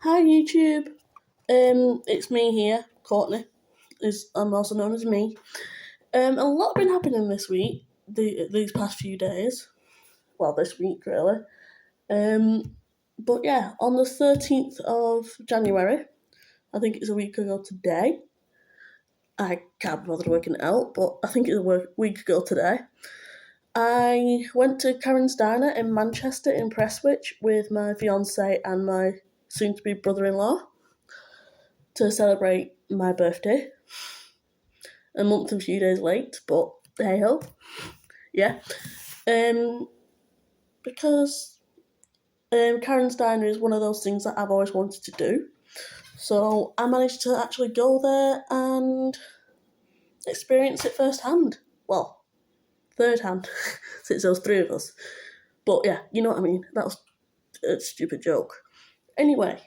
Hi YouTube. It's me here, Courtney. I'm also known as me. A lot been happening this week, these past few days. Well, this week really. But yeah, on the 13th of January, I think it's a week ago today. I can't be bothered working it out, but I think it's a week ago today. I went to Karen's Diner in Manchester in Prestwich with my fiance and my soon-to-be brother-in-law to celebrate my birthday. A month and a few days late, but hey ho, yeah. Um, because Karen's Diner is one of those things that I've always wanted to do. So I managed to actually go there and experience it firsthand. Well, third hand, since there was three of us. But yeah, you know what I mean. That was a stupid joke. Anyway,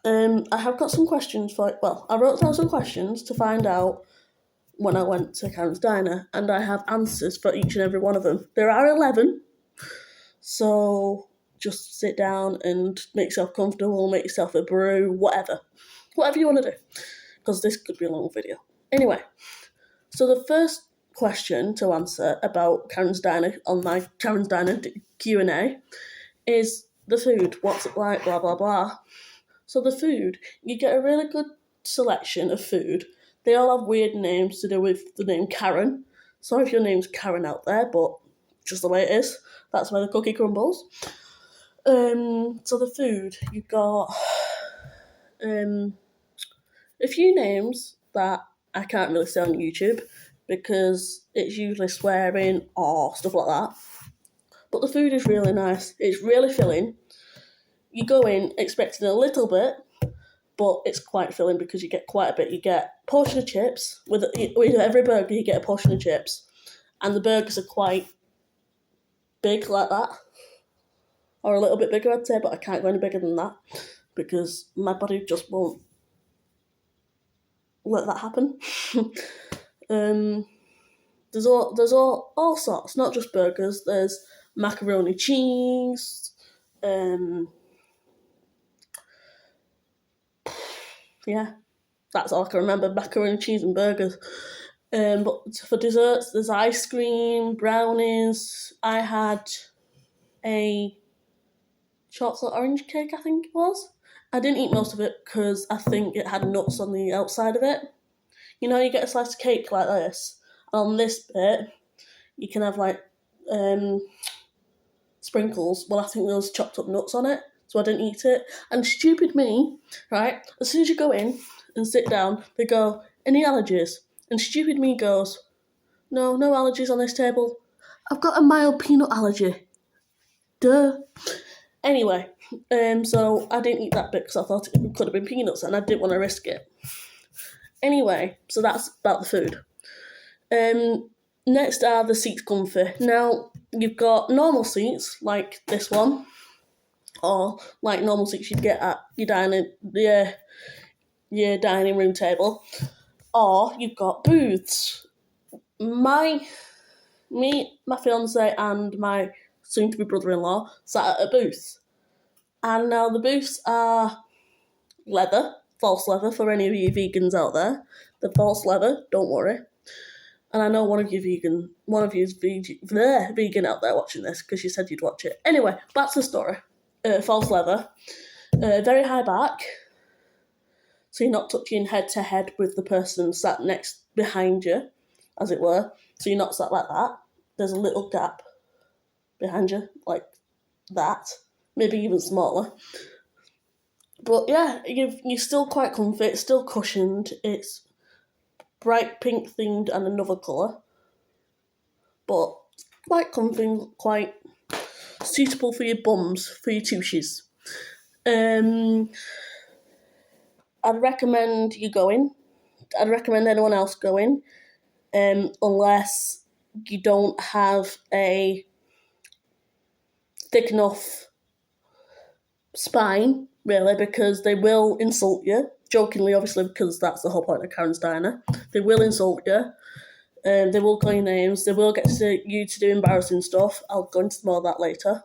I have got some questions for. Well, I wrote down some questions to find out when I went to Karen's Diner, and I have answers for each and every one of them. There are 11, so just sit down and make yourself comfortable, make yourself a brew, whatever. Whatever you want to do, because this could be a long video. Anyway, so the first question to answer about Karen's Diner on my Karen's Diner Q&A is the food. What's it like, blah, blah, blah. So the food, you get a really good selection of food. They all have weird names to do with the name Karen. Sorry if your name's Karen out there, but just the way it is. That's where the cookie crumbles. So the food, you've got a few names that I can't really say on YouTube because it's usually swearing or stuff like that. But the food is really nice. It's really filling. You go in expecting a little bit, but it's quite filling because you get quite a bit. You get a portion of chips. With every burger, you get a portion of chips. And the burgers are quite big like that. Or a little bit bigger, I'd say, but I can't go any bigger than that because my body just won't let that happen. There's all sorts, not just burgers. There's macaroni cheese. Yeah, that's all I can remember, macaroni cheese and burgers. But for desserts, there's ice cream, brownies. I had a chocolate orange cake, I think it was. I didn't eat most of it because I think it had nuts on the outside of it. You know, you get a slice of cake like this, and on this bit, you can have like sprinkles. Well, I think there was chopped up nuts on it, so I didn't eat it. And stupid me, right? As soon as you go in and sit down, they go, "Any allergies?" And stupid me goes, "No, no allergies on this table. I've got a mild peanut allergy." Duh. Anyway, so I didn't eat that bit because I thought it could have been peanuts and I didn't want to risk it. Anyway, so that's about the food. Next are the seats comfy. Now, you've got normal seats, like this one, or like normal seats you'd get at your dining room table, or you've got booths. My fiance and my soon-to-be brother-in-law sat at a booth. And now the booths are leather, false leather for any of you vegans out there. The false leather, don't worry. And I know one of you's vegan out there watching this because you said you'd watch it. Anyway, back to the story. False leather, very high back, so you're not touching head to head with the person sat next behind you, as it were. So you're not sat like that. There's a little gap behind you, like that, maybe even smaller. But yeah, you're still quite comfy. It's still cushioned. It's bright pink themed and another colour, but quite comfy, quite suitable for your bums, for your tushies. I'd recommend you going. I'd recommend anyone else going, unless you don't have a thick enough spine, really, because they will insult you. Jokingly, obviously, because that's the whole point of Karen's Diner. They will insult you. They will call your names. They will get you to do embarrassing stuff. I'll go into more of that later.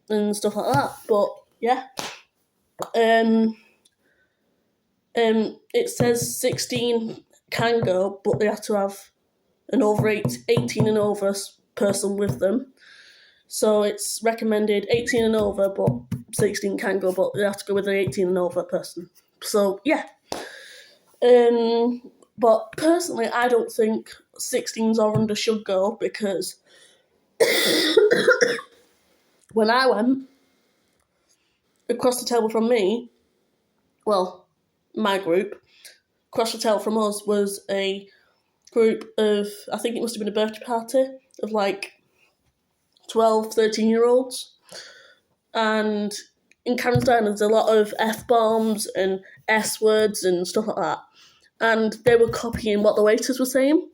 And stuff like that. But, yeah. Um, it says 16 can go, but they have to have an 18 and over person with them. So it's recommended 18 and over, but 16 can go, but they have to go with an 18 and over person. So yeah. But personally, I don't think 16s or under should go, because when I went, across the table from me, well, my group, across the table from us was a group of, I think it must have been a birthday party of like 12, 13-year-olds. And in Cairnsdown, there's a lot of F-bombs and S-words and stuff like that. And they were copying what the waiters were saying.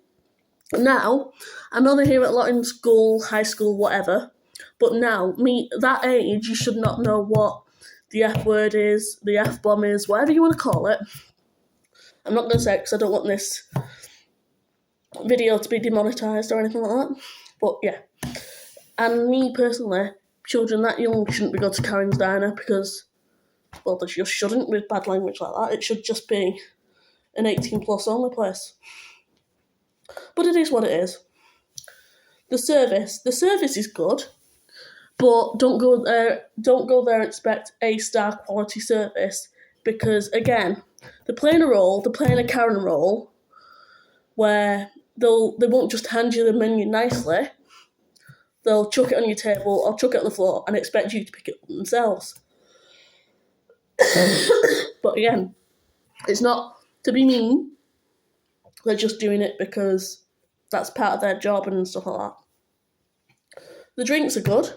Now, I know they hear it a lot in school, high school, whatever, but now, that age, you should not know what the F word is, the F bomb is, whatever you want to call it. I'm not going to say it because I don't want this video to be demonetised or anything like that. But yeah. And me personally, children that young shouldn't be going to Karen's Diner because, well, they just shouldn't with bad language like that. It should just be an 18 plus only place. But it is what it is. The service is good, but don't go there and expect A-star quality service, because again, they're playing a Karen role, where they won't just hand you the menu nicely. They'll chuck it on your table or chuck it on the floor and expect you to pick it up themselves. But again, it's not to be mean. They're just doing it because that's part of their job and stuff like that. The drinks are good.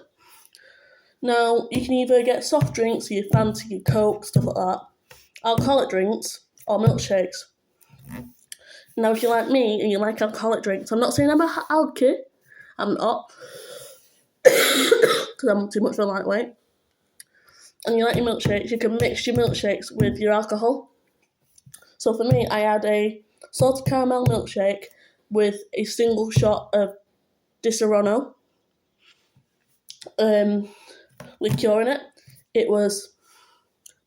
Now, you can either get soft drinks, your Fanta, your Coke, stuff like that, alcoholic drinks, or milkshakes. Now, if you're like me and you like alcoholic drinks, I'm not saying I'm a alky, I'm not, because I'm too much of a lightweight, and you like your milkshakes, you can mix your milkshakes with your alcohol. So for me, I had a salted caramel milkshake with a single shot of Disaronno liqueur in it. It was,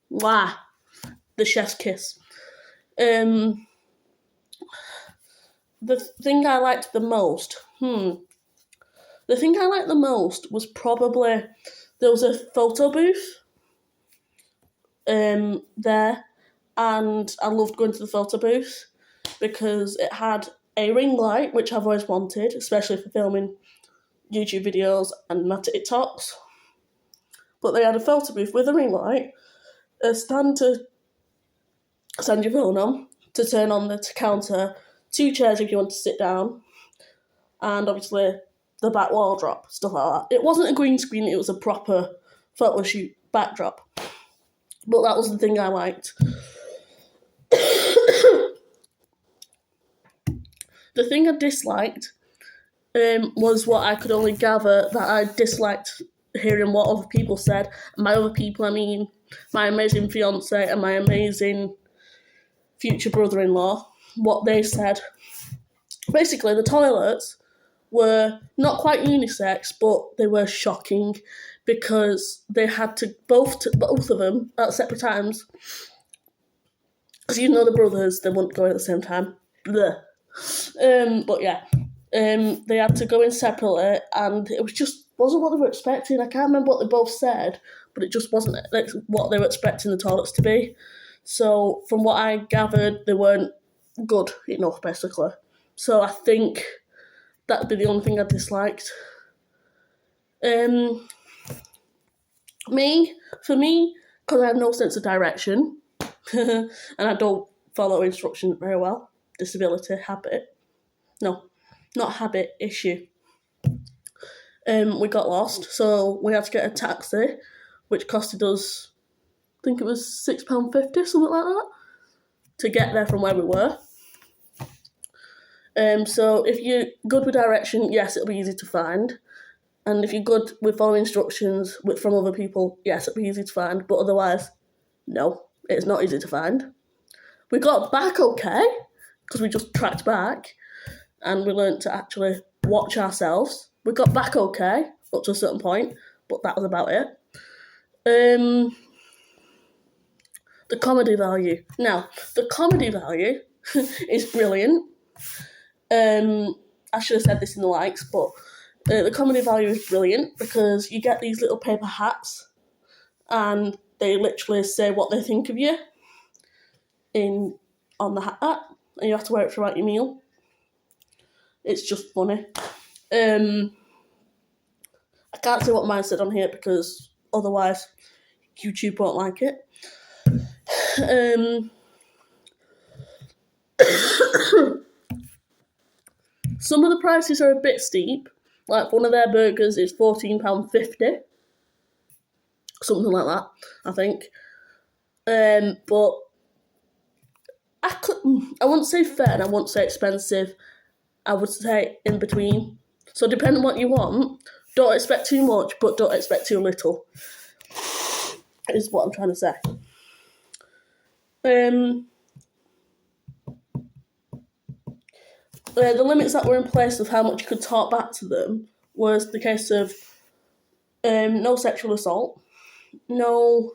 the chef's kiss. The thing I liked the most, was probably, there was a photo booth there, and I loved going to the photo booth because it had a ring light, which I've always wanted, especially for filming YouTube videos and my TikToks. But they had a photo booth with a ring light, a stand to stand your phone on, to turn on the counter, 2 chairs if you want to sit down, and obviously the back wall drop, stuff like that. It wasn't a green screen, it was a proper photo shoot backdrop. But that was the thing I liked. The thing I disliked was what I could only gather that I disliked hearing what other people said. And by other people, I mean my amazing fiance and my amazing future brother-in-law, what they said. Basically, the toilets were not quite unisex, but they were shocking because they had to, both of them, at separate times, because you know the brothers, they wouldn't go in at the same time. Blech. But yeah, they had to go in separately, and it wasn't what they were expecting. I can't remember what they both said, but it just wasn't like what they were expecting the toilets to be. So from what I gathered, they weren't good enough, basically. So I think that'd be the only thing I disliked. For me, because I have no sense of direction, and I don't follow instructions very well, disability, habit. No, not habit, issue. We got lost, so we had to get a taxi, which costed us, I think it was £6.50, something like that, to get there from where we were. So if you're good with direction, yes, it'll be easy to find. And if you're good with following instructions from other people, yes, it'll be easy to find. But otherwise, no, it's not easy to find. We got back okay, because we just tracked back, and we learnt to actually watch ourselves. We got back okay, up to a certain point, but that was about it. The comedy value. Now, the comedy value is brilliant. I should have said this in the likes, but the comedy value is brilliant because you get these little paper hats and they literally say what they think of you on the hat, and you have to wear it throughout your meal. It's just funny. I can't say what mine said on here because otherwise YouTube won't like it. Some of the prices are a bit steep. Like one of their burgers is £14.50. Something like that, I think. But I wouldn't say fair and I wouldn't say expensive. I would say in between. So depending on what you want, don't expect too much, but don't expect too little. Is what I'm trying to say. The limits that were in place of how much you could talk back to them was the case of no sexual assault, no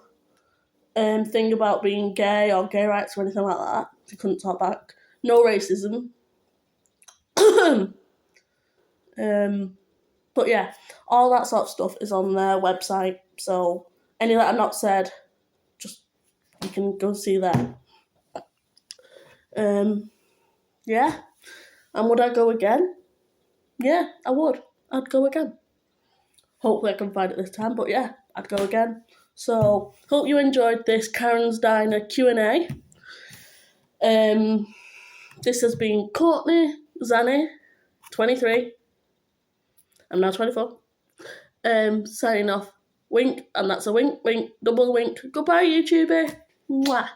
thing about being gay or gay rights or anything like that. You couldn't talk back. No racism. But yeah, all that sort of stuff is on their website. So any that I've not said, just you can go see that. Yeah. And would I go again? Yeah, I would. I'd go again. Hopefully I can find it this time, but yeah, I'd go again. So, hope you enjoyed this Karen's Diner Q&A. This has been Courtney Zanny, 23. I'm now 24. Signing off. Wink, and that's a wink, wink, double wink. Goodbye, YouTuber. Mwah.